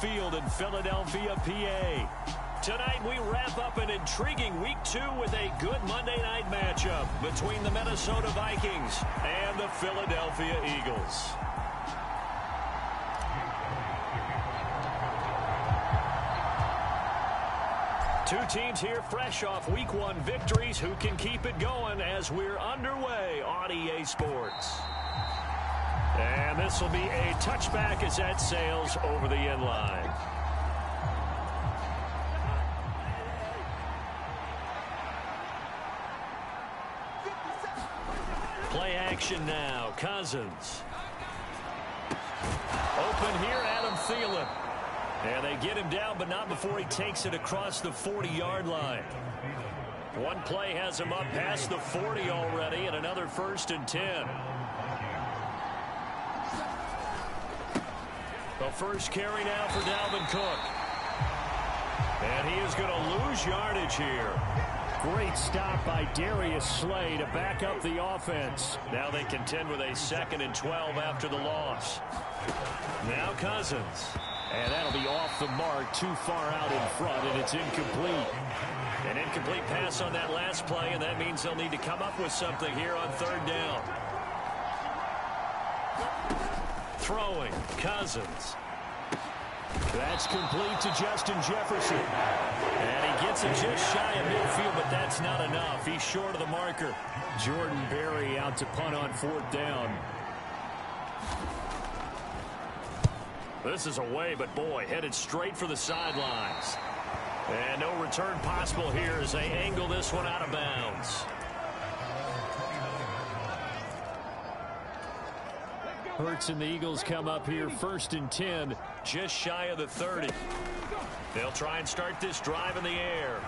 Field in Philadelphia, PA. Tonight we wrap up an intriguing Week 2 with a good Monday night matchup between the Minnesota Vikings and the Philadelphia Eagles. Two teams here fresh off Week 1 victories who can keep it going as we're underway on EA Sports. And this will be a touchback as that sails over the end line. Play action now. Cousins. Open here, Adam Thielen. And they get him down, but not before he takes it across the 40-yard line. One play has him up past the 40 already, and another 1st and 10. The first carry now for Dalvin Cook. And he is going to lose yardage here. Great stop by Darius Slay to back up the offense. Now they contend with a 2nd and 12 after the loss. Now Cousins. And that'll be off the mark, too far out in front, and it's incomplete. An incomplete pass on that last play, and that means they'll need to come up with something here on 3rd down. Throwing, Cousins. That's complete to Justin Jefferson. And he gets it just shy of midfield, but that's not enough. He's short of the marker. Jordan Berry out to punt on 4th down. This is away, but boy, headed straight for the sidelines. And no return possible here as they angle this one out of bounds. Hurts and the Eagles come up here 1st and 10, just shy of the 30. They'll try and start this drive in the air.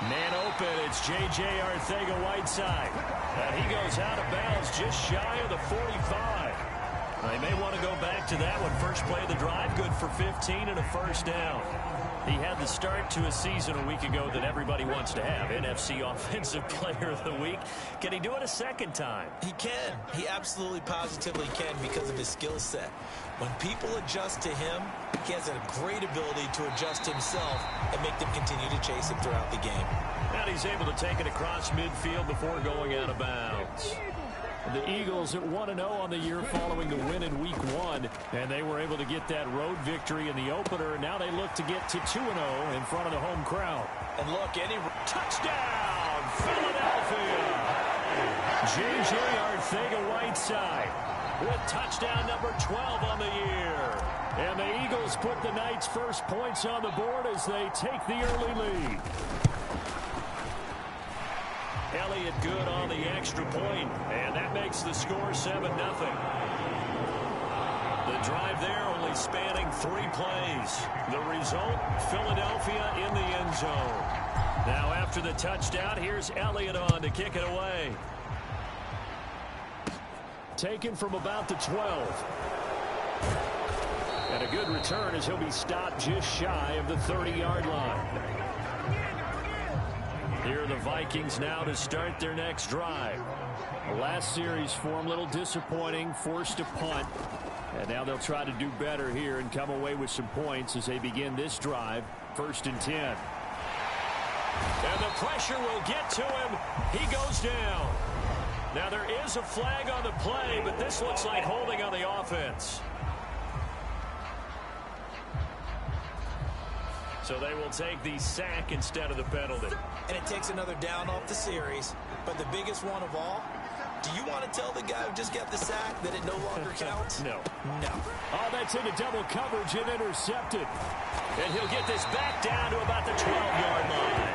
Man open, it's J.J. Arcega-Whiteside. And he goes out of bounds just shy of the 45. They may want to go back to that one. First play of the drive, good for 15 and a 1st down. He had the start to a season a week ago that everybody wants to have. NFC Offensive Player of the Week. Can he do it a 2nd time? He can. He absolutely positively can because of his skill set. When people adjust to him, he has a great ability to adjust himself and make them continue to chase him throughout the game. And he's able to take it across midfield before going out of bounds. The Eagles at 1-0 on the year following the win in Week 1, and they were able to get that road victory in the opener. Now they look to get to 2-0 in front of the home crowd. And look, any touchdown, Philadelphia! J.J. Arcega-Whiteside with touchdown number 12 on the year. And the Eagles put the Knights' first points on the board as they take the early lead. Elliott good on the extra point, and that makes the score 7-0. The drive there only spanning 3 plays. The result, Philadelphia in the end zone. Now after the touchdown, here's Elliott on to kick it away. Taken from about the 12. And a good return as he'll be stopped just shy of the 30-yard line. Here are the Vikings now to start their next drive. The last series for them, a little disappointing, forced to punt. And now they'll try to do better here and come away with some points as they begin this drive, 1st and 10. And the pressure will get to him. He goes down. Now there is a flag on the play, but this looks like holding on the offense. So they will take the sack instead of the penalty. And it takes another down off the series. But the biggest one of all, do you want to tell the guy who just got the sack that it no longer counts? No. No. Oh, that's into double coverage and intercepted. And he'll get this back down to about the 12-yard line.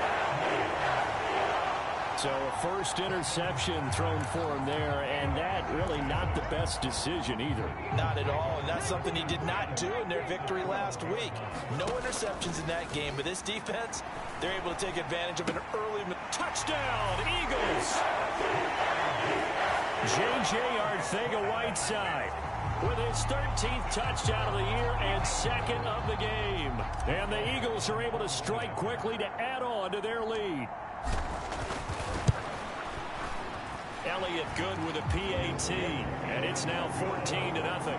So a first interception thrown for him there, and that really not the best decision either. Not at all, and that's something he did not do in their victory last week. No interceptions in that game, but this defense, they're able to take advantage of an early touchdown, Eagles! J.J. Arcega-Whiteside with his 13th touchdown of the year and 2nd of the game. And the Eagles are able to strike quickly to add on to their lead. Elliott good with a PAT, and it's now 14-0.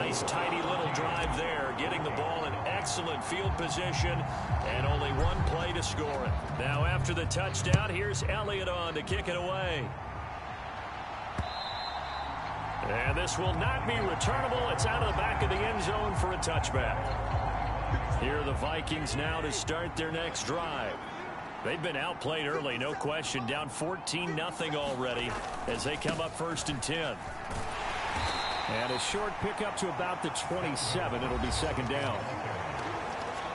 Nice, tidy little drive there, getting the ball in excellent field position, and only one play to score it. Now, after the touchdown, here's Elliott on to kick it away. And this will not be returnable. It's out of the back of the end zone for a touchback. Here are the Vikings now to start their next drive. They've been outplayed early, no question. Down 14-0 already as they come up 1st and 10. And a short pickup to about the 27. It'll be 2nd down.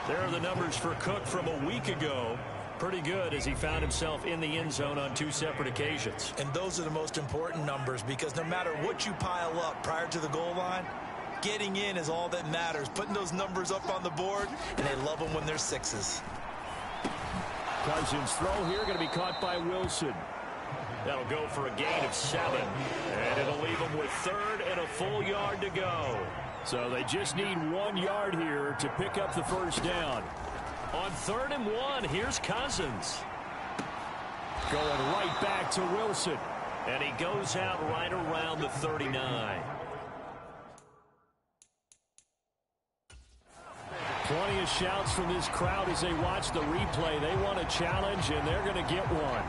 There are the numbers for Cook from a week ago. Pretty good as he found himself in the end zone on 2 separate occasions. And those are the most important numbers because no matter what you pile up prior to the goal line, getting in is all that matters. Putting those numbers up on the board, and they love them when they're 6s. Cousins' throw here going to be caught by Wilson. That'll go for a gain of 7. And it'll leave them with 3rd and a full yard to go. So they just need 1 yard here to pick up the 1st down. On 3rd and 1, here's Cousins. Going right back to Wilson. And he goes out right around the 39. Plenty of shouts from this crowd as they watch the replay. They want a challenge, and they're going to get one.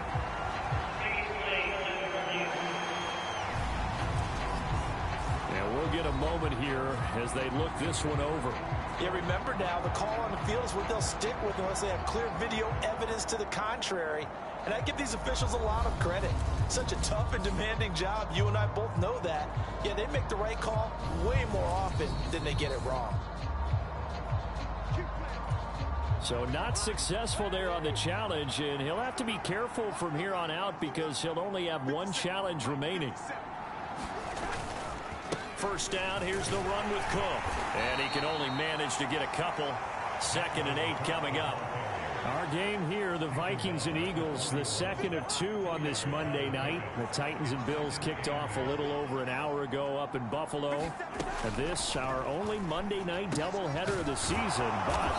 And we'll get a moment here as they look this one over. Yeah, remember now, the call on the field is what they'll stick with unless they have clear video evidence to the contrary. And I give these officials a lot of credit. Such a tough and demanding job. You and I both know that. Yeah, they make the right call way more often than they get it wrong. So not successful there on the challenge, and he'll have to be careful from here on out because he'll only have 1 challenge remaining. 1st down, here's the run with Cook. And he can only manage to get a couple. 2nd and 8 coming up. Our game here, the Vikings and Eagles, the 2nd of 2 on this Monday night. The Titans and Bills kicked off a little over an hour ago up in Buffalo. And this, our only Monday night doubleheader of the season, but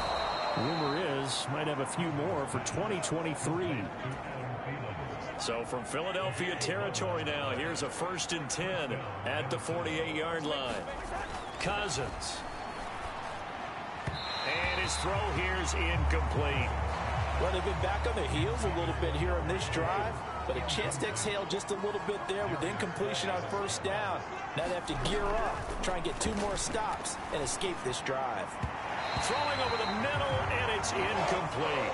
rumor is might have a few more for 2023. So from Philadelphia territory now, here's a 1st and 10 at the 48-yard line. Cousins. And his throw here's incomplete. Well, they've been back on their heels a little bit here on this drive, but a chance to exhale just a little bit there with incompletion on 1st down. Now they have to gear up, try and get 2 more stops, and escape this drive. Throwing over the middle, and it's incomplete.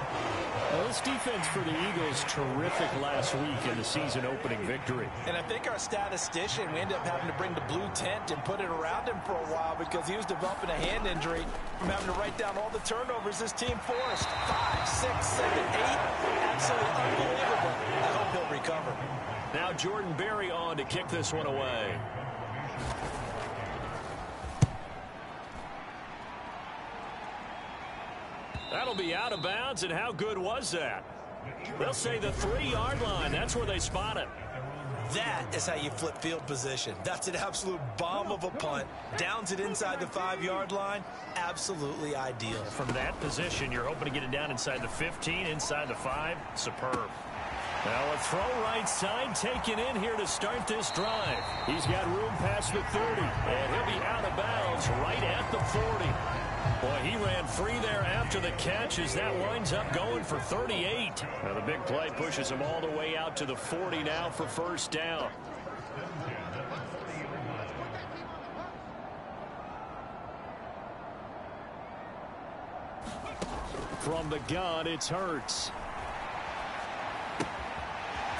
Well, this defense for the Eagles, terrific last week in the season-opening victory. And I think our statistician, we ended up having to bring the blue tent and put it around him for a while because he was developing a hand injury from having to write down all the turnovers this team forced. 5, 6, 7, 8. Absolutely unbelievable. I hope he'll recover. Now Jordan Berry on to kick this one away. That'll be out of bounds, and how good was that? They'll say the 3-yard line. That's where they spot it. That is how you flip field position. That's an absolute bomb of a punt. Downs it inside the 5-yard line. Absolutely ideal. From that position, you're hoping to get it down inside the 15, inside the 5. Superb. Now a throw right side taken in here to start this drive. He's got room past the 30, and he'll be out of bounds right at the 40. Boy, he ran free there after the catch as that winds up going for 38. Now the big play pushes him all the way out to the 40 now for 1st down. From the gun, it's Hurts.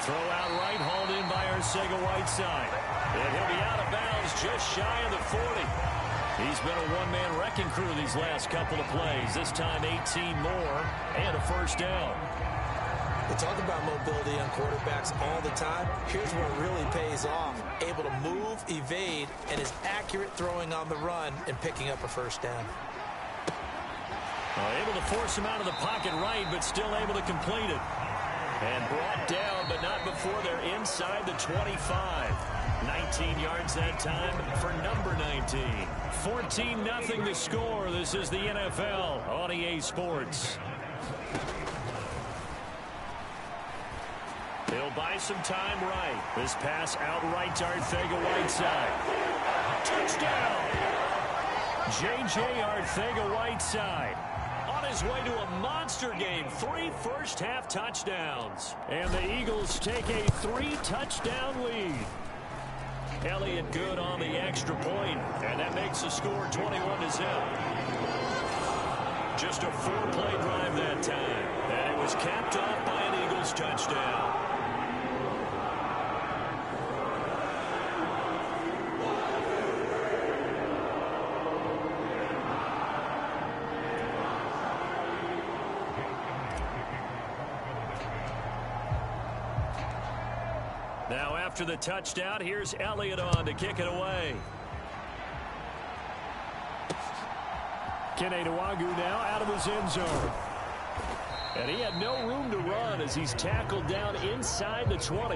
Throw out right, hauled in by Arcega-Whiteside. And he'll be out of bounds just shy of the 40. He's been a one-man wrecking crew these last couple of plays. This time 18 more and a 1st down. We talk about mobility on quarterbacks all the time. Here's where it really pays off. Able to move, evade, and is accurate throwing on the run and picking up a 1st down. Able to force him out of the pocket right, but still able to complete it. And brought down, but not before they're inside the 25. 19 yards that time for number 19. 14-0 the score. This is the NFL on EA Sports. He'll buy some time right. This pass out right to Arcega-Whiteside. Touchdown! J.J. Arcega-Whiteside on his way to a monster game. 3 first-half touchdowns. And the Eagles take a 3-touchdown lead. Elliott good on the extra point, and that makes the score 21-0. Just a 4-play drive that time, and it was capped off by an Eagles touchdown. Now after the touchdown, here's Elliott on to kick it away. Kene Nwangwu now out of his end zone. And he had no room to run as he's tackled down inside the 20.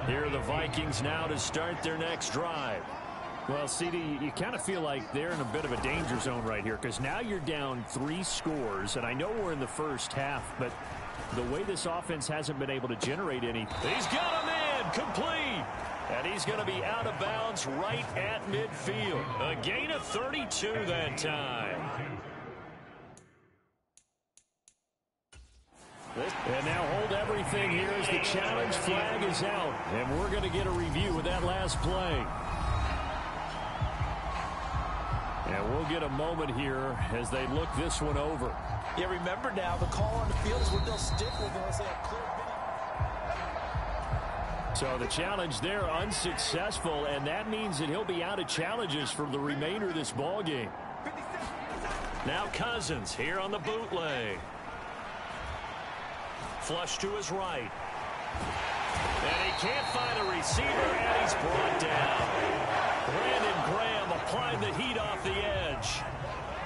Here are the Vikings now to start their next drive. Well, CD, you kind of feel like they're in a bit of a danger zone right here because now you're down 3 scores. And I know we're in the first half, but the way this offense hasn't been able to generate any. He's got a man complete. And he's going to be out of bounds right at midfield. A gain of 32 that time. And now hold everything here as the challenge flag is out. And we're going to get a review of that last play. And we'll get a moment here as they look this one over. Yeah, remember now, the call on the field is what they'll stick with unless they have clear video. So the challenge there unsuccessful, and that means that he'll be out of challenges for the remainder of this ball game. Now Cousins here on the bootleg. Flush to his right. And he can't find a receiver, and he's brought down. Brandon Graham applying the heat off the edge.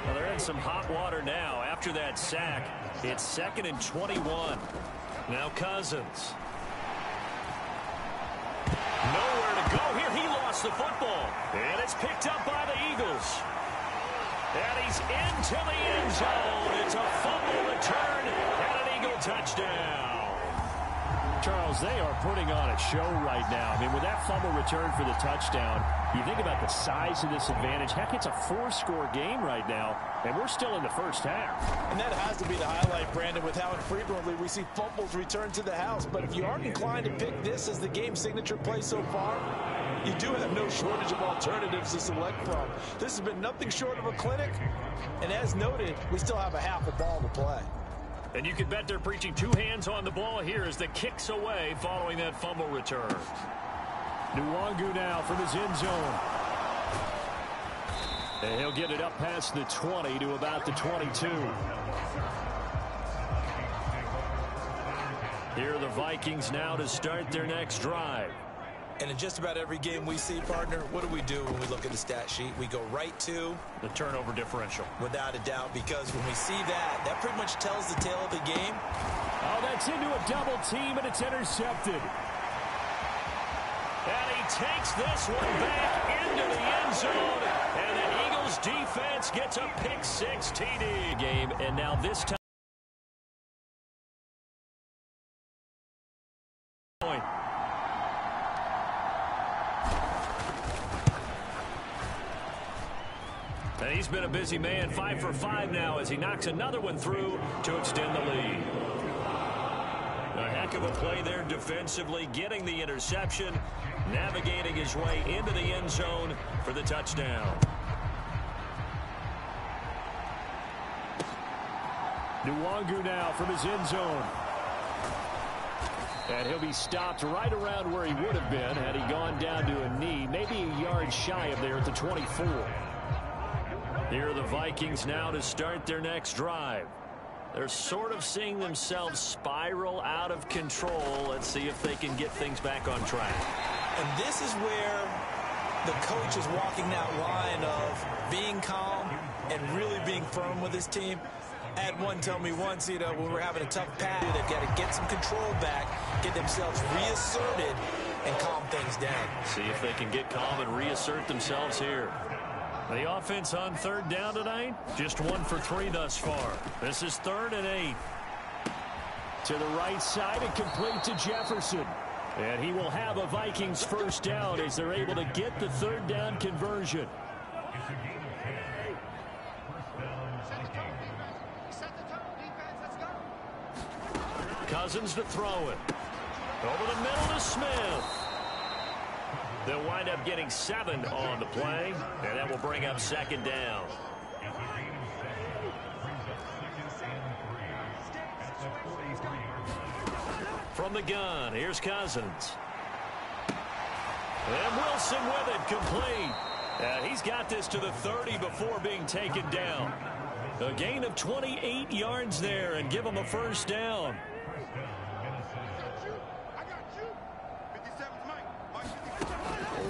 Well, they're in some hot water now after that sack. It's 2nd and 21. Now Cousins. Nowhere to go here. He lost the football. And it's picked up by the Eagles. And he's into the end zone. It's a fumble return and an Eagle touchdown. Charles, they are putting on a show right now. I mean, with that fumble return for the touchdown, you think about the size of this advantage. Heck, it's a 4-score game right now, and we're still in the first half. And that has to be the highlight, Brandon, with how infrequently we see fumbles return to the house. But if you aren't inclined to pick this as the game signature play so far, you do have no shortage of alternatives to select from. This has been nothing short of a clinic. And as noted, we still have a half a ball to play. And you can bet they're preaching 2 hands on the ball here as the kick's away following that fumble return. Nwangwu now from his end zone. And he'll get it up past the 20 to about the 22. Here are the Vikings now to start their next drive. And in just about every game we see, partner, what do we do when we look at the stat sheet? We go right to the turnover differential. Without a doubt, because when we see that, that pretty much tells the tale of the game. Oh, that's into a double team, and it's intercepted. And he takes this one back into the end zone. And the Eagles defense gets a pick-6 TD game. And now this time. And he's been a busy man, 5 for 5 now as he knocks another one through to extend the lead. A heck of a play there defensively, getting the interception, navigating his way into the end zone for the touchdown. Nwangwu now from his end zone. And he'll be stopped right around where he would have been had he gone down to a knee, maybe a yard shy of there at the 24. Here are the Vikings now to start their next drive. They're sort of seeing themselves spiral out of control. Let's see if they can get things back on track. And this is where the coach is walking that line of being calm and really being firm with his team. I had one tell me once, you know, when we're having a tough pass, they've got to get some control back, get themselves reasserted, and calm things down. See if they can get calm and reassert themselves here. The offense on 3rd down tonight, just 1 for 3 thus far. This is 3rd and 8. To the right side and complete to Jefferson. And he will have a Vikings first down as they're able to get the third down conversion. Cousins to throw it. Over the middle to Smith. They'll wind up getting 7 on the play, and that will bring up second down. From the gun, here's Cousins. And Wilson with it, complete. He's got this to the 30 before being taken down. A gain of 28 yards there and give him a first down.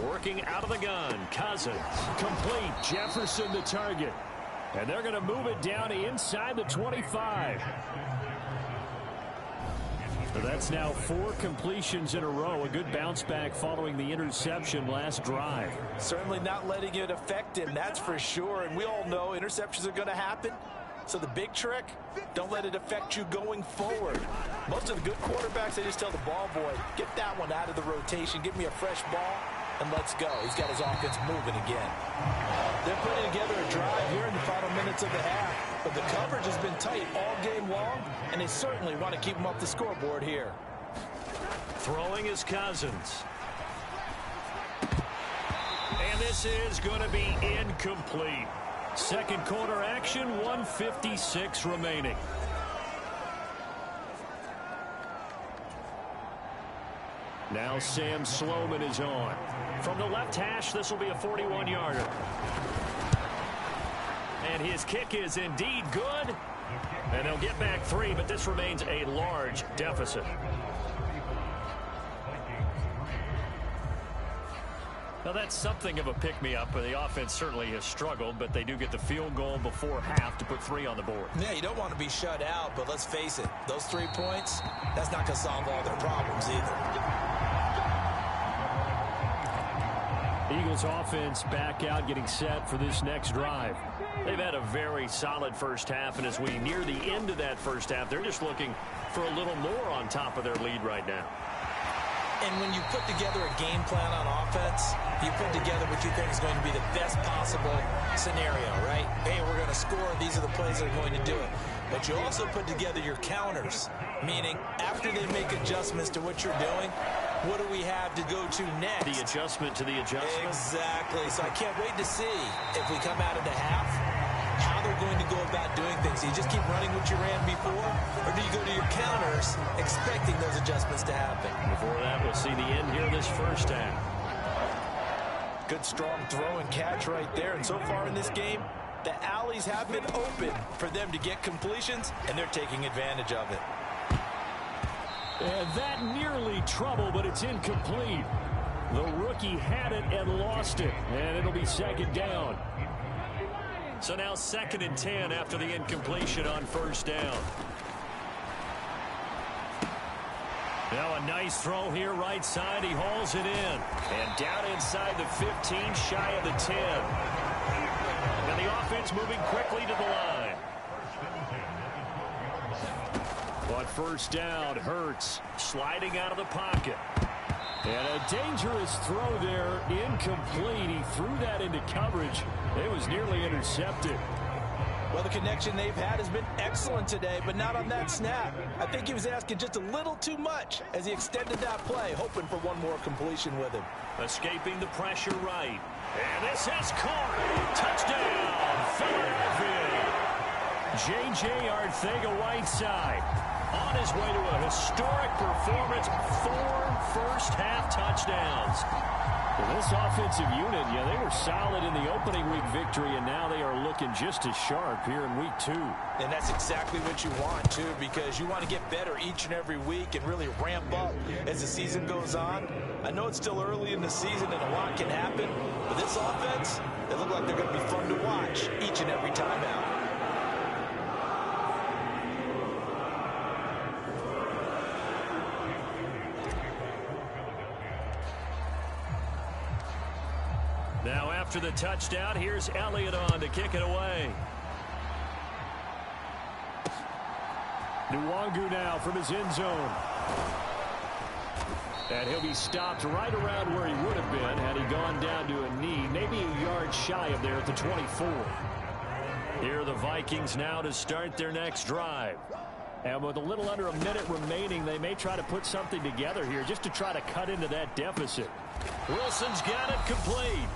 Working out of the gun, Cousins. Complete, Jefferson the target. And they're going to move it down to inside the 25. So that's now 4 completions in a row. A good bounce back following the interception last drive. Certainly not letting it affect him, that's for sure. And we all know interceptions are going to happen. So the big trick, don't let it affect you going forward. Most of the good quarterbacks, they just tell the ball boy, get that one out of the rotation, give me a fresh ball, and let's go. He's got his offense moving again. They're putting together a drive here in the final minutes of the half, but the coverage has been tight all game long, and they certainly want to keep them up the scoreboard here. Throwing is Cousins. And this is going to be incomplete. Second quarter action, 1:56 remaining. Now Sam Sloman is on. From the left hash, this will be a 41-yarder. And his kick is indeed good. And they'll get back 3, but this remains a large deficit. Now that's something of a pick-me-up. The offense certainly has struggled, but they do get the field goal before half to put 3 on the board. Yeah, you don't want to be shut out, but let's face it, those 3 points, that's not going to solve all their problems either. Eagles offense back out, getting set for this next drive. They've had a very solid first half, and as we near the end of that first half, they're just looking for a little more on top of their lead right now. And when you put together a game plan on offense, you put together what you think is going to be the best possible scenario, right? Hey, we're going to score. These are the plays that are going to do it. But you also put together your counters, meaning after they make adjustments to what you're doing, what do we have to go to next? The adjustment to the adjustment. Exactly. So I can't wait to see if we come out of the half, how they're going to go about doing things. Do you just keep running what you ran before, or do you go to your counters expecting those adjustments to happen? Before that, we'll see the end here this first half. Good strong throw and catch right there. And so far in this game, the alleys have been open for them to get completions, and they're taking advantage of it. And that nearly trouble, but it's incomplete. The rookie had it and lost it, and it'll be second down. So now 2nd and 10 after the incompletion on first down. Now a nice throw here right side. He hauls it in. And down inside the 15, shy of the 10. And the offense moving quickly to the line. But first down, Hurts sliding out of the pocket. And a dangerous throw there, incomplete. He threw that into coverage. It was nearly intercepted. Well, the connection they've had has been excellent today, but not on that snap. I think he was asking just a little too much as he extended that play, hoping for one more completion with him. Escaping the pressure right. And this is caught. Touchdown, Philadelphia. J.J. Arcega-Whiteside on his way to a historic performance, 4 first-half touchdowns. Well, this offensive unit, yeah, they were solid in the opening week victory, and now they are looking just as sharp here in week 2. And that's exactly what you want, too, because you want to get better each and every week and really ramp up as the season goes on. I know it's still early in the season and a lot can happen, but this offense, they look like they're going to be fun to watch each and every time out. Now after the touchdown, here's Elliott on to kick it away. Nwangu now from his end zone. And he'll be stopped right around where he would have been had he gone down to a knee, maybe a yard shy of there at the 24. Here are the Vikings now to start their next drive. And with a little under a minute remaining, they may try to put something together here just to try to cut into that deficit. Wilson's got it complete.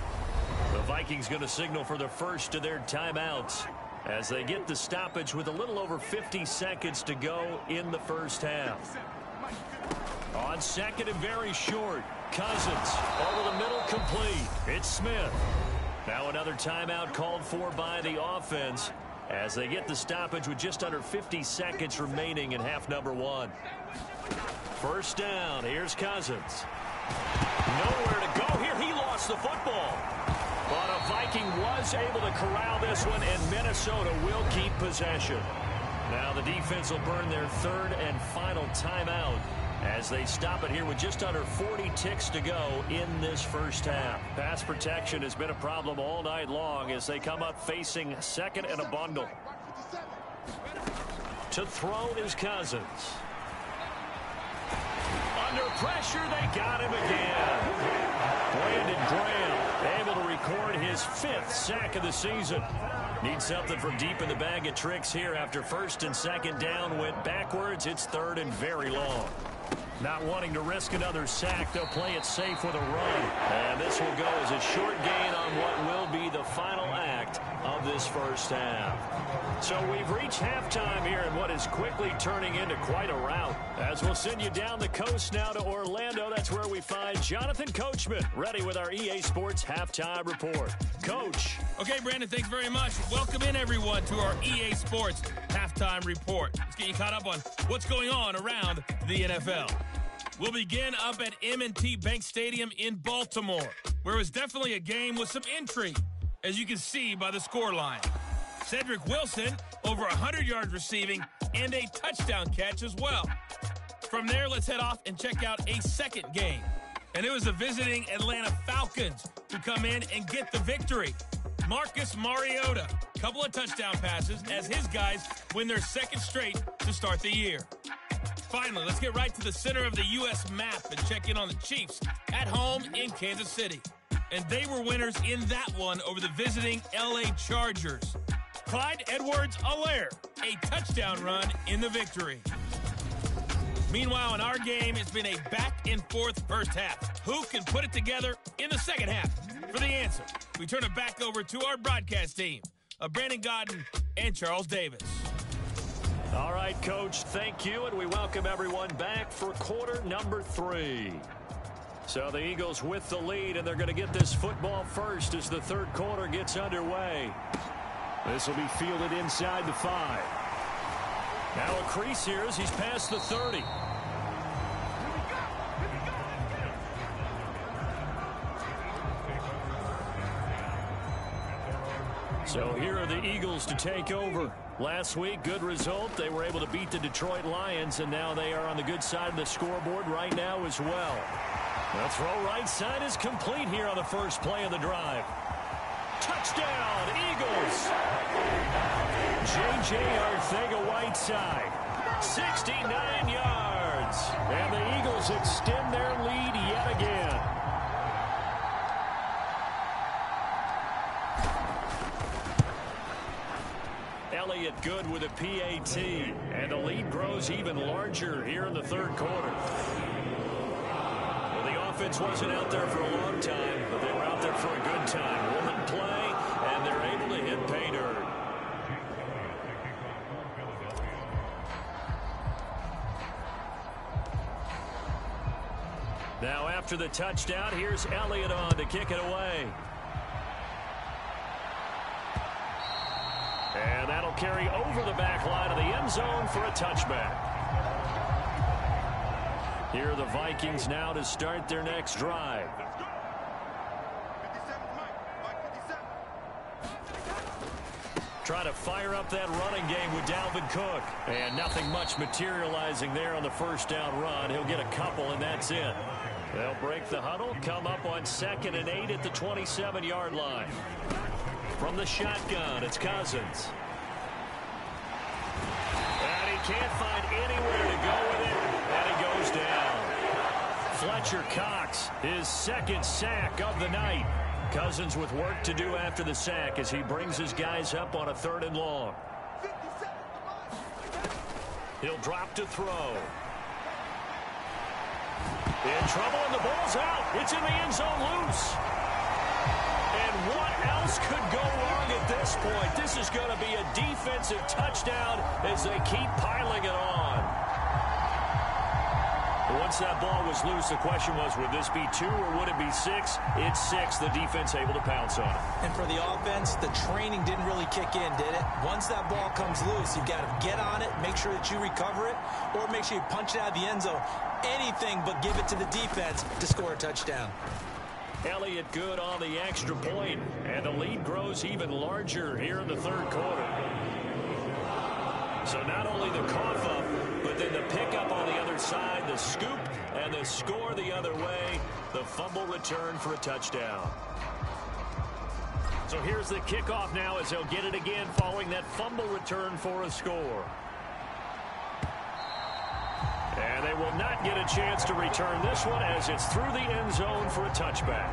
The Vikings going to signal for the first of their timeouts as they get the stoppage with a little over 50 seconds to go in the first half. On second and very short, Cousins over the middle, complete. It's Smith. Now another timeout called for by the offense as they get the stoppage with just under 50 seconds remaining in half number one. First down, here's Cousins. Nowhere to go here. He lost the football. But a Viking was able to corral this one, and Minnesota will keep possession. Now the defense will burn their third and final timeout as they stop it here with just under 40 ticks to go in this first half. Pass protection has been a problem all night long as they come up facing second and a bundle. To throw is Cousins. Under pressure, they got him again. Brandon Graham able to record his 5th sack of the season. Needs something from deep in the bag of tricks here after first and second down went backwards. It's third and very long. Not wanting to risk another sack, they'll play it safe with a run. And this will go as a short gain on what will be the final act of this first half. So we've reached halftime here in what is quickly turning into quite a rout. As we'll send you down the coast now to Orlando, that's where we find Jonathan Coachman, ready with our EA Sports Halftime Report. Coach. Okay, Brandon, thanks very much. Welcome in, everyone, to our EA Sports Halftime Report. Let's get you caught up on what's going on around the NFL. We'll begin up at M&T Bank Stadium in Baltimore, where it was definitely a game with some intrigue, as you can see by the scoreline. Cedric Wilson, over 100 yards receiving, and a touchdown catch as well. From there, let's head off and check out a second game. And it was the visiting Atlanta Falcons who come in and get the victory. Marcus Mariota, couple of touchdown passes as his guys win their second straight to start the year. Finally, let's get right to the center of the U.S. map and check in on the Chiefs at home in Kansas City. And they were winners in that one over the visiting L.A. Chargers. Clyde Edwards-Helaire, a touchdown run in the victory. Meanwhile, in our game, it's been a back-and-forth first half. Who can put it together in the second half? For the answer, we turn it back over to our broadcast team of Brandon Godden and Charles Davis. All right, Coach, thank you, and we welcome everyone back for quarter number 3. So the Eagles with the lead, and they're going to get this football first as the third quarter gets underway. This will be fielded inside the 5. Now a crease here as he's past the 30. So here are the Eagles to take over. Last week, good result. They were able to beat the Detroit Lions, and now they are on the good side of the scoreboard right now as well. The throw right side is complete here on the first play of the drive. Touchdown, Eagles! J.J. Arcega-Whiteside, 69 yards. And the Eagles extend their lead yet again. Elliott good with a PAT. And the lead grows even larger here in the third quarter. Well, the offense wasn't out there for a long time, but they were out there for a good time. One play, and they're able to hit pay dirt. Now after the touchdown, here's Elliott on to kick it away. And that'll carry over the back line of the end zone for a touchback. Here are the Vikings now to start their next drive. Try to fire up that running game with Dalvin Cook. And nothing much materializing there on the first down run. He'll get a couple, and that's it. They'll break the huddle, come up on 2nd and 8 at the 27-yard line. From the shotgun, it's Cousins. And he can't find anywhere to go with it, and he goes down. Fletcher Cox, his second sack of the night. Cousins with work to do after the sack as he brings his guys up on a 3rd and long. He'll drop to throw. In trouble, and the ball's out. It's in the end zone loose. And what else could go wrong at this point? This is going to be a defensive touchdown as they keep piling it on. Once that ball was loose, the question was, would this be 2 or would it be 6? It's 6. The defense able to pounce on it. And for the offense, the training didn't really kick in, did it? Once that ball comes loose, you've got to get on it, make sure that you recover it, or make sure you punch it out of the end zone. Anything but give it to the defense to score a touchdown. Elliott good on the extra point, and the lead grows even larger here in the 3rd quarter. So not only the cough up, but then the pickup on the other side, the scoop, and the score the other way, the fumble return for a touchdown. So here's the kickoff now as they'll get it again following that fumble return for a score. And they will not get a chance to return this one as it's through the end zone for a touchback.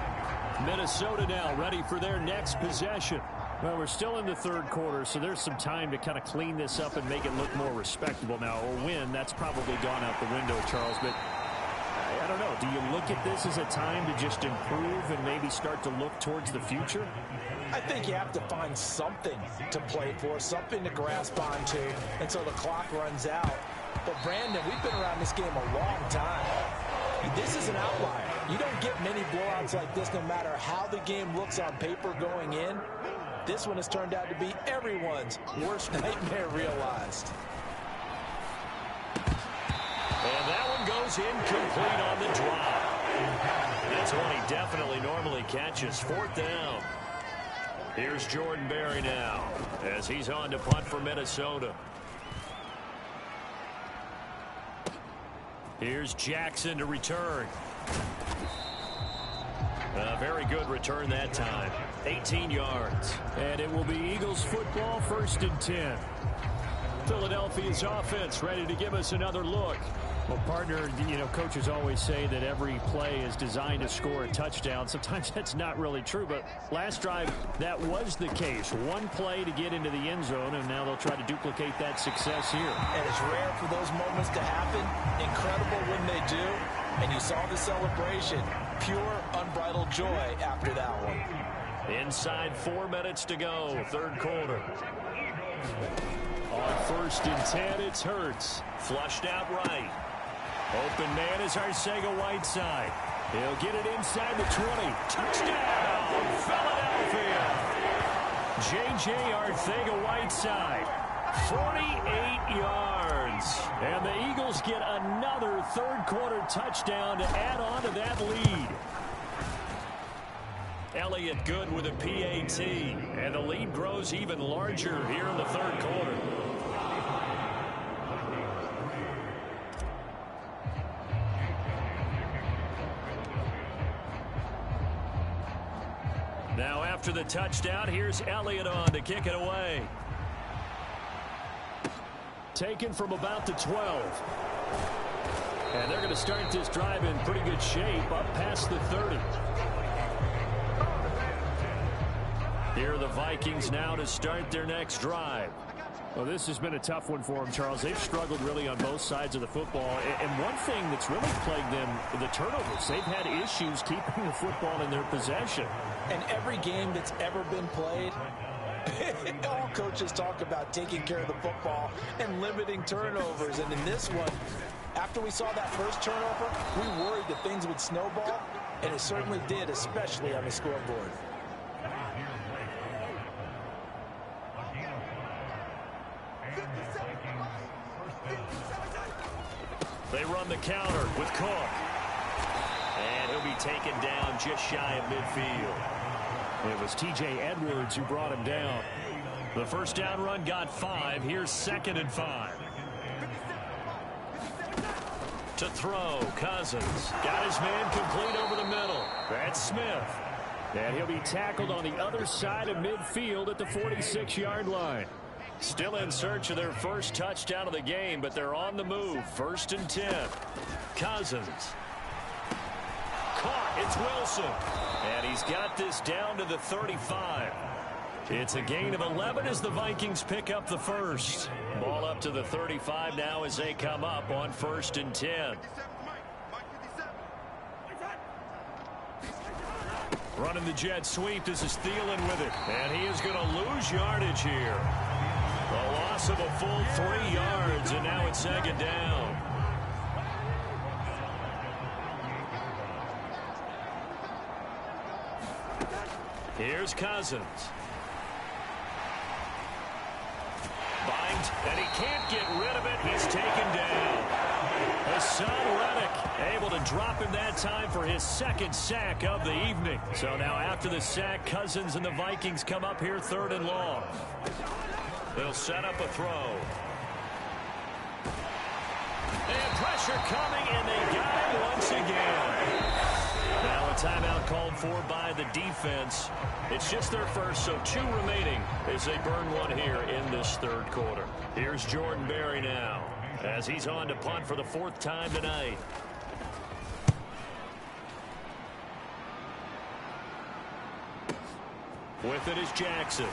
Minnesota now ready for their next possession. Well, we're still in the 3rd quarter, so there's some time to kind of clean this up and make it look more respectable now. Or win, that's probably gone out the window, Charles. But I don't know. Do you look at this as a time to just improve and maybe start to look towards the future? I think you have to find something to play for, something to grasp onto until the clock runs out. But, Brandon, we've been around this game a long time. This is an outlier. You don't get many blowouts like this no matter how the game looks on paper going in. This one has turned out to be everyone's worst nightmare realized. And that one goes incomplete on the drop. That's one he definitely normally catches. 4th down. Here's Jordan Berry now as he's on to punt for Minnesota. Here's Jackson to return. A very good return that time. 18 yards. And it will be Eagles football, 1st and 10. Philadelphia's offense ready to give us another look. Well, partner, you know, coaches always say that every play is designed to score a touchdown. Sometimes that's not really true, but last drive, that was the case. One play to get into the end zone, and now they'll try to duplicate that success here. And it's rare for those moments to happen. Incredible when they do. And you saw the celebration. Pure, unbridled joy after that one. Inside 4 minutes to go, 3rd quarter. On 1st and 10, it's Hurts. Flushed out right. Open man is Arcega-Whiteside. He'll get it inside the 20. Touchdown, Philadelphia. J.J. Arcega-Whiteside. 48 yards. And the Eagles get another 3rd quarter touchdown to add on to that lead. Elliott good with a PAT. And the lead grows even larger here in the 3rd quarter. Now after the touchdown, here's Elliott on to kick it away. Taken from about the 12. And they're going to start this drive in pretty good shape up past the 30. Here are the Vikings now to start their next drive. Well, this has been a tough one for them, Charles. They've struggled really on both sides of the football. And one thing that's really plagued them, the turnovers. They've had issues keeping the football in their possession. And every game that's ever been played, all coaches talk about taking care of the football and limiting turnovers. And in this one, after we saw that first turnover, we worried that things would snowball, and it certainly did, especially on the scoreboard. They run the counter with Cook. And he'll be taken down just shy of midfield. It was T.J. Edwards who brought him down. The first down run got 5. Here's 2nd and 5. To throw, Cousins. Got his man complete over the middle. That's Smith. And he'll be tackled on the other side of midfield at the 46-yard line. Still in search of their first touchdown of the game, but they're on the move. 1st and 10. Cousins. It's Wilson. And he's got this down to the 35. It's a gain of 11 as the Vikings pick up the first. Ball up to the 35 now as they come up on 1st and 10. Running the jet sweep. This is Thielen with it. And he is going to lose yardage here. A loss of a full 3 yards, and now it's 2nd down. Here's Cousins. Bind, and he can't get rid of it. He's taken down. Hassan Reddick able to drop him that time for his 2nd sack of the evening. So now after the sack, Cousins and the Vikings come up here 3rd and long. They'll set up a throw. And pressure coming, and they got him once again. Now a timeout called for by the defense. It's just their first, so 2 remaining as they burn one here in this 3rd quarter. Here's Jordan Berry now as he's on to punt for the 4th time tonight. With it is Jackson.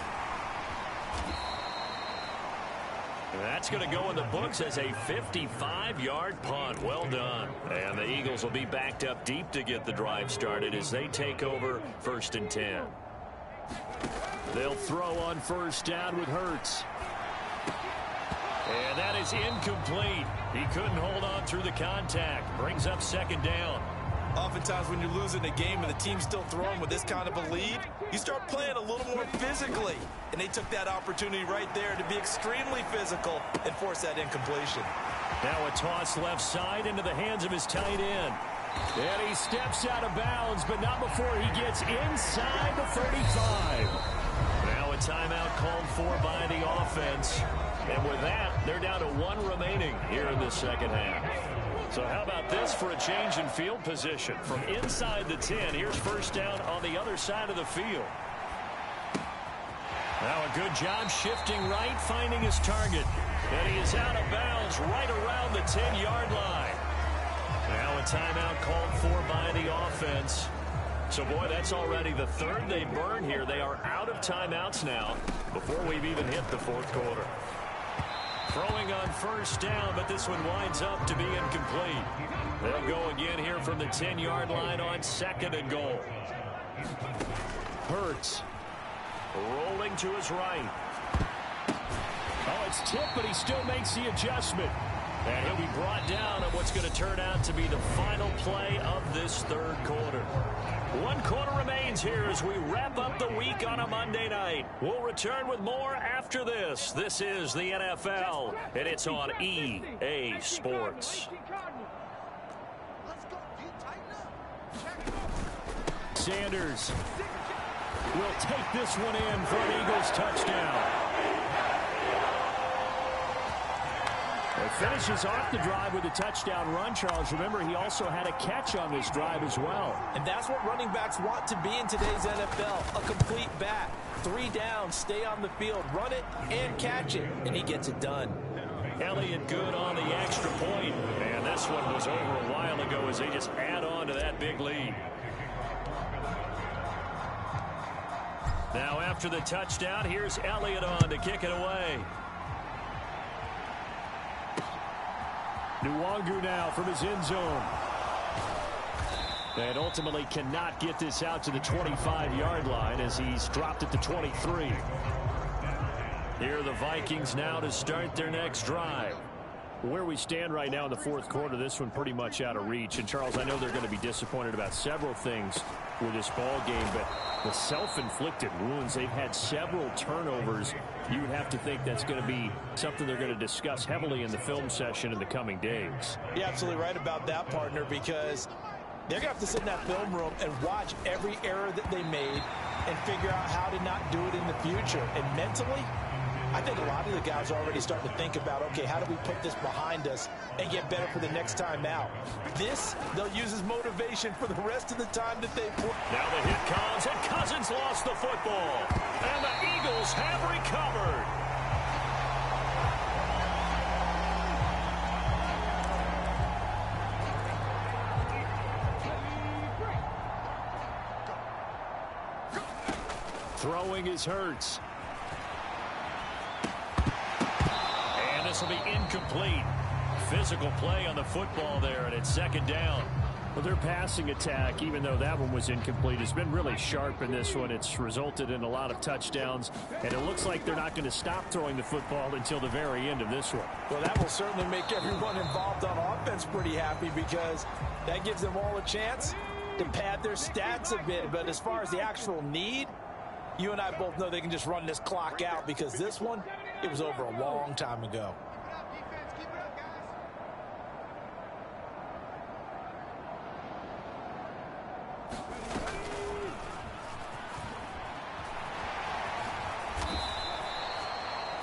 And that's going to go in the books as a 55-yard punt. Well done. And the Eagles will be backed up deep to get the drive started as they take over 1st and 10. They'll throw on 1st down with Hurts. And that is incomplete. He couldn't hold on through the contact. Brings up 2nd down. Oftentimes when you're losing a game and the team's still throwing with this kind of a lead, you start playing a little more physically. And they took that opportunity right there to be extremely physical and force that incompletion. Now a toss left side into the hands of his tight end. And he steps out of bounds, but not before he gets inside the 35. Now a timeout called for by the offense. And with that, they're down to 1 remaining here in the 2nd half. So how about this for a change in field position? From inside the 10, here's 1st down on the other side of the field. Now a good job shifting right, finding his target. And he is out of bounds right around the 10-yard line. Now a timeout called for by the offense. So, boy, that's already the 3rd they burn here. They are out of timeouts now before we've even hit the 4th quarter. Throwing on 1st down, but this one winds up to be incomplete. They'll go again here from the 10-yard line on 2nd and goal. Hurts rolling to his right. Oh, it's tipped, but he still makes the adjustment. And he'll be brought down on what's going to turn out to be the final play of this 3rd quarter. 1 quarter remains here as we wrap up the week on a Monday night. We'll return with more after this. This is the NFL, and it's on EA Sports. Sanders will take this one in for an Eagles touchdown. It finishes off the drive with a touchdown run, Charles. Remember, he also had a catch on this drive as well. And that's what running backs want to be in today's NFL, a complete back. 3 downs, stay on the field, run it, and catch it, and he gets it done. Elliott good on the extra point. And this one was over a while ago as they just add on to that big lead. Now after the touchdown, here's Elliott on to kick it away. Nwangu now from his end zone. And ultimately cannot get this out to the 25-yard line as he's dropped at the 23. Here are the Vikings now to start their next drive. Where we stand right now in the 4th quarter, this one pretty much out of reach. And, Charles, I know they're going to be disappointed about several things with this ball game, but the self-inflicted wounds, they've had several turnovers. You would have to think that's going to be something they're going to discuss heavily in the film session in the coming days. You're absolutely right about that, partner, because they're going to have to sit in that film room and watch every error that they made and figure out how to not do it in the future. And mentally, I think a lot of the guys are already starting to think about, okay, how do we put this behind us and get better for the next time out? This, they'll use as motivation for the rest of the time that they play. Now the hit comes, and Cousins lost the football. And the Eagles have recovered. Throwing is Hurts. And this will be incomplete. Physical play on the football there, and it's second down. Well, their passing attack, even though that one was incomplete, has been really sharp in this one. It's resulted in a lot of touchdowns, and it looks like they're not going to stop throwing the football until the very end of this one. Well, that will certainly make everyone involved on offense pretty happy, because that gives them all a chance to pad their stats a bit. But as far as the actual need, you and I both know they can just run this clock out, because this one, it was over a long time ago.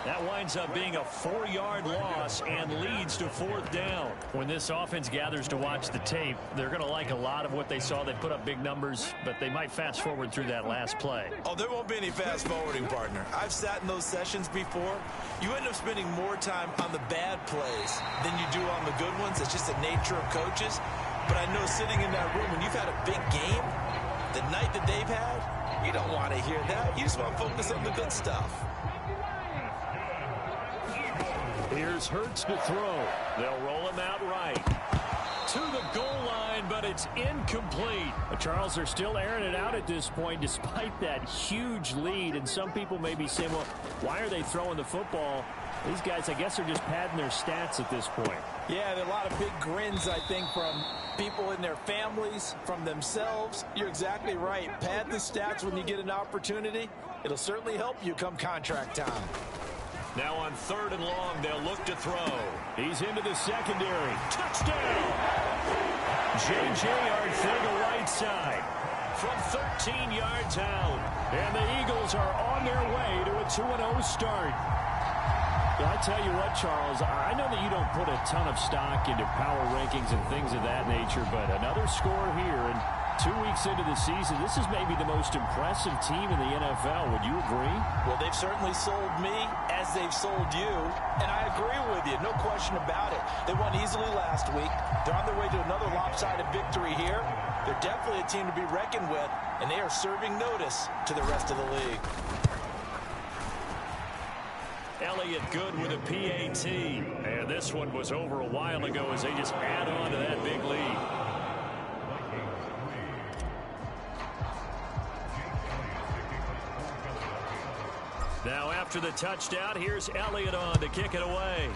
That winds up being a 4-yard loss and leads to fourth down. When this offense gathers to watch the tape, they're going to like a lot of what they saw. They put up big numbers, but they might fast forward through that last play. Oh, there won't be any fast forwarding, partner. I've sat in those sessions before. You end up spending more time on the bad plays than you do on the good ones. It's just the nature of coaches. But I know sitting in that room, when you've had a big game, the night that they've had, you don't want to hear that. You just want to focus on the good stuff. Here's Hurts to throw. They'll roll him out right to the goal line, but it's incomplete. Charles, they're still airing it out at this point despite that huge lead. And some people may be saying, well, why are they throwing the football? These guys, I guess, are just padding their stats at this point. Yeah, there are a lot of big grins, I think, from people in their families, from themselves. You're exactly right. Pad the stats when you get an opportunity. It'll certainly help you come contract time. Now on 3rd and long, they'll look to throw. He's into the secondary. Touchdown! J.J. Arcega right side from 13 yards out. And the Eagles are on their way to a 2-0 start. Well, I tell you what, Charles, I know that you don't put a ton of stock into power rankings and things of that nature, but another score here, and 2 weeks into the season, this is maybe the most impressive team in the NFL. Would you agree? Well, they've certainly sold me as they've sold you, and I agree with you, no question about it. They won easily last week. They're on their way to another lopsided victory here. They're definitely a team to be reckoned with, and they are serving notice to the rest of the league. Elliott good with a PAT. And this one was over a while ago as they just add on to that big lead. Now after the touchdown, here's Elliott on to kick it away.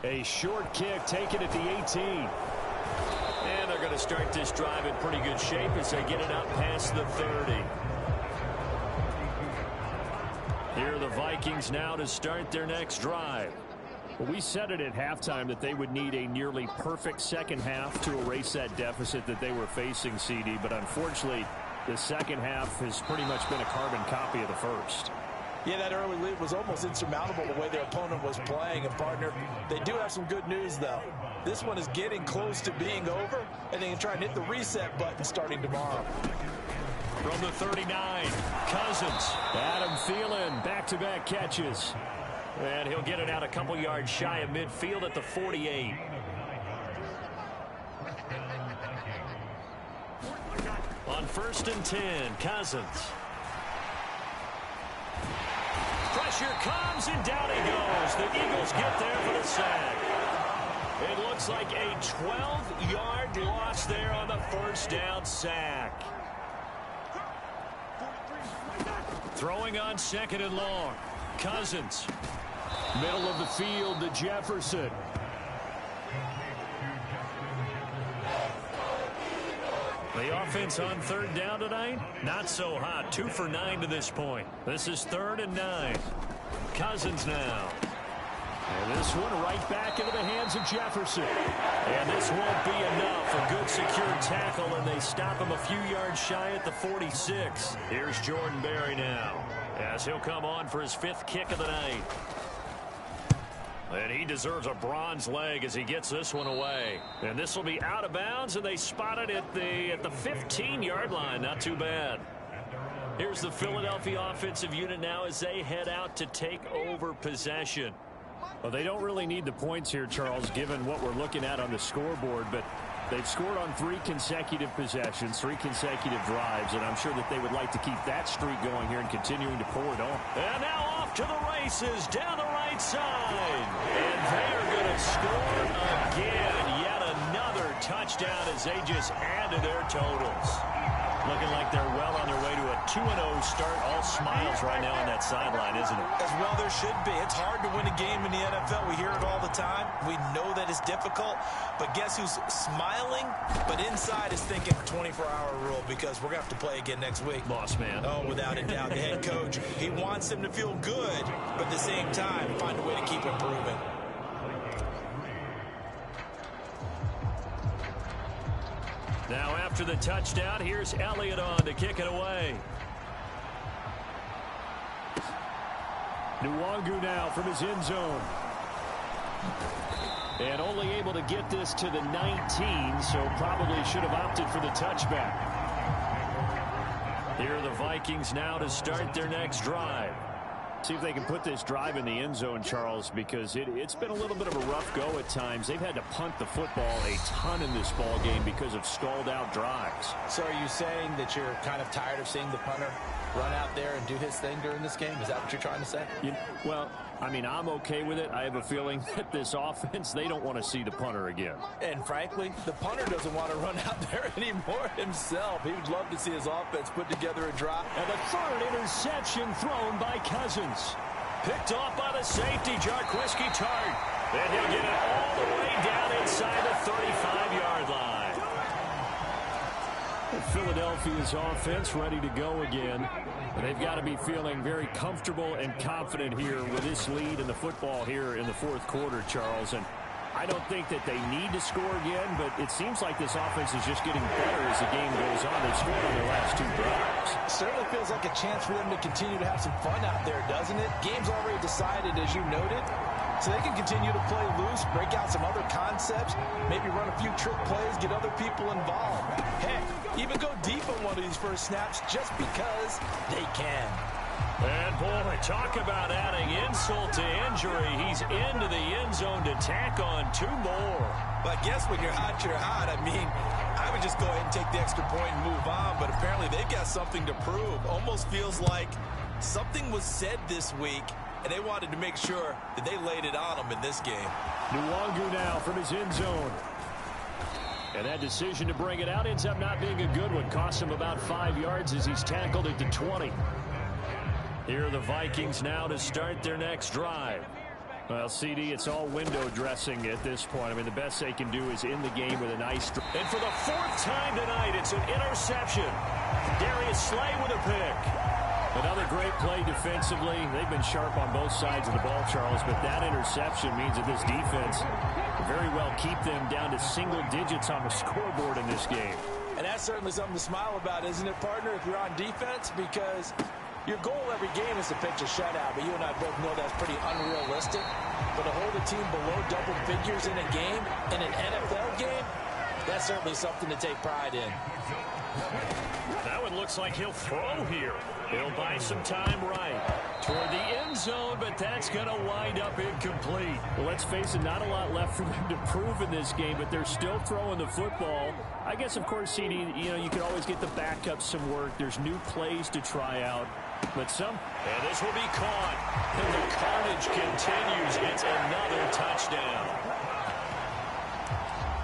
A short kick taken at the 18. And they're going to start this drive in pretty good shape as they get it up past the 30. Here are the Vikings now to start their next drive. Well, we said it at halftime that they would need a nearly perfect second half to erase that deficit that they were facing, CD. But unfortunately, the second half has pretty much been a carbon copy of the first. Yeah, that early lead was almost insurmountable the way their opponent was playing. And, partner, they do have some good news, though. This one is getting close to being over, and they can try and hit the reset button starting tomorrow. From the 39, Cousins. Adam Thielen, back-to-back catches. And he'll get it out a couple yards shy of midfield at the 48. On 1st and 10, Cousins. Pressure comes, and down he goes. The Eagles get there for the sack. It looks like a 12-yard loss there on the first down sack. Throwing on 2nd and long. Cousins. Middle of the field to Jefferson. The offense on 3rd down tonight, not so hot. 2 for 9 to this point. This is 3rd and 9. Cousins now. And this one right back into the hands of Jefferson. And this won't be enough. A good secure tackle, and they stop him a few yards shy at the 46. Here's Jordan Berry now, as he'll come on for his 5th kick of the night. And he deserves a bronze leg as he gets this one away. And this will be out of bounds, and they spot it at the 15-yard line. Not too bad. Here's the Philadelphia offensive unit now as they head out to take over possession. Well, they don't really need the points here, Charles, given what we're looking at on the scoreboard. But They've scored on 3 consecutive possessions, 3 consecutive drives, and I'm sure that they would like to keep that streak going here and continuing to pour it on. And now off to the races down the right side. And they are going to score again. Yet another touchdown as they just add to their totals. Looking like they're well on their way to a 2-0 start. All smiles right now on that sideline, isn't it? As well there should be. It's hard to win a game in the NFL. We hear it all the time. We know that it's difficult. But guess who's smiling? But inside is thinking 24-hour rule because we're going to have to play again next week. Boss man. Oh, without a doubt. The head coach, he wants them to feel good, but at the same time, find a way to keep improving. Now after the touchdown, here's Elliott on to kick it away. Nwangu now from his end zone. And only able to get this to the 19, so probably should have opted for the touchback. Here are the Vikings now to start their next drive. See if they can put this drive in the end zone, Charles, because it's been a little bit of a rough go at times. They've had to punt the football a ton in this ball game because of stalled-out drives. So are you saying that you're kind of tired of seeing the punter run out there and do his thing during this game? Is that what you're trying to say? Well, I mean, I'm okay with it. I have a feeling that this offense, they don't want to see the punter again. And frankly, the punter doesn't want to run out there anymore himself. He would love to see his offense put together a drive. And the third interception thrown by Cousins. Picked off by the safety, Jarquiski Tart. And he'll get it all the way down inside the 35-yard line. Philadelphia's offense ready to go again. And they've got to be feeling very comfortable and confident here with this lead in the football here in the fourth quarter, Charles. And I don't think that they need to score again, but it seems like this offense is just getting better as the game goes on. They've scored on their last 2 drives. Certainly feels like a chance for them to continue to have some fun out there, doesn't it? Game's already decided, as you noted. So they can continue to play loose, break out some other concepts, maybe run a few trick plays, get other people involved. Heck, even go deep on one of these first snaps just because they can. And boy, talk about adding insult to injury. He's into the end zone to tack on 2 more. But I guess when you're hot, you're hot. I mean, I would just go ahead and take the extra point and move on, but apparently they've got something to prove. Almost feels like something was said this week, and they wanted to make sure that they laid it on them in this game. Nwangu now from his end zone. And that decision to bring it out ends up not being a good one. Cost him about 5 yards as he's tackled at the 20. Here are the Vikings now to start their next drive. Well, CD, it's all window dressing at this point. I mean, the best they can do is in the game with a nice... And for the 4th time tonight, it's an interception. Darius Slay with a pick. Another great play defensively. They've been sharp on both sides of the ball, Charles, but that interception means that this defense very well keep them down to single digits on the scoreboard in this game. And that's certainly something to smile about, isn't it, partner, if you're on defense? Because your goal every game is to pitch a shutout, but you and I both know that's pretty unrealistic. But to hold a team below double figures in a game, in an NFL game, that's certainly something to take pride in. That one looks like he'll throw here. He'll buy some time right toward the end zone, but that's going to wind up incomplete. Well, let's face it, not a lot left for them to prove in this game, but they're still throwing the football. I guess, of course, CD, you can always get the backup some work. There's new plays to try out. But and this will be caught. And the carnage continues. It's another touchdown.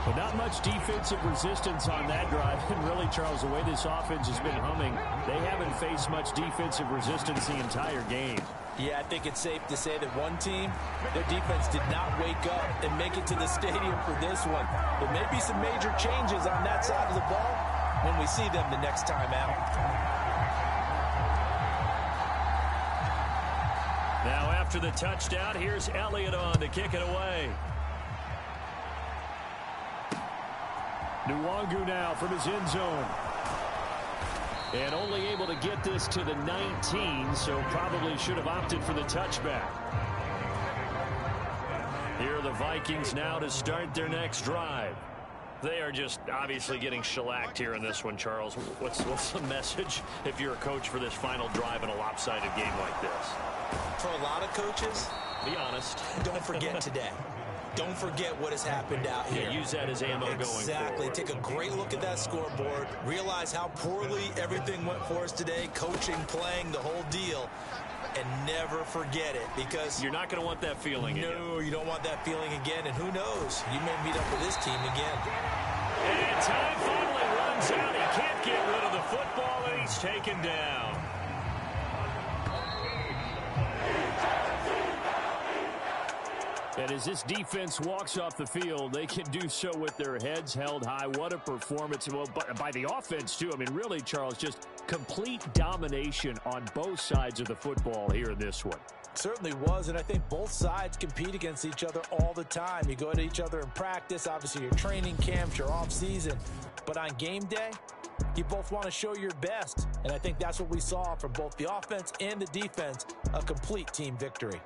But not much defensive resistance on that drive. And really, Charles, the way this offense has been humming, they haven't faced much defensive resistance the entire game. Yeah, I think it's safe to say that one team, their defense did not wake up and make it to the stadium for this one. There may be some major changes on that side of the ball when we see them the next time out. Now after the touchdown, here's Elliott on to kick it away. Nwangu now from his end zone. And only able to get this to the 19, so probably should have opted for the touchback. Here are the Vikings now to start their next drive. They are just obviously getting shellacked here in this one, Charles. What's the message if you're a coach for this final drive in a lopsided game like this? For a lot of coaches, be honest. don't forget today. don't forget what has happened out here. Yeah, use that as ammo going forward. Exactly. Take a great look at that scoreboard. Realize how poorly everything went for us today. Coaching, playing, the whole deal. And never forget it, because you're not going to want that feeling again. No, you don't want that feeling again. And who knows? You may meet up with this team again. And time finally runs out. He can't get rid of the football, and he's taken down. And as this defense walks off the field, they can do so with their heads held high. What a performance. Well, by the offense, too. I mean, really, Charles, just complete domination on both sides of the football here in this one. Certainly was, and I think both sides compete against each other all the time. You go to each other in practice, obviously your training camps, your off-season. But on game day, you both want to show your best. And I think that's what we saw from both the offense and the defense, a complete team victory.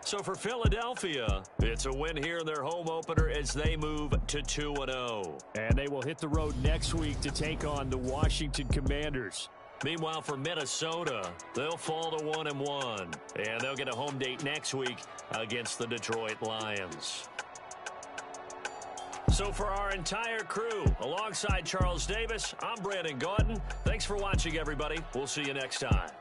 So for Philadelphia, it's a win here in their home opener as they move to 2-0. And they will hit the road next week to take on the Washington Commanders. Meanwhile, for Minnesota, they'll fall to 1-1. And they'll get a home date next week against the Detroit Lions. So for our entire crew, alongside Charles Davis, I'm Brandon Gaudin. Thanks for watching, everybody. We'll see you next time.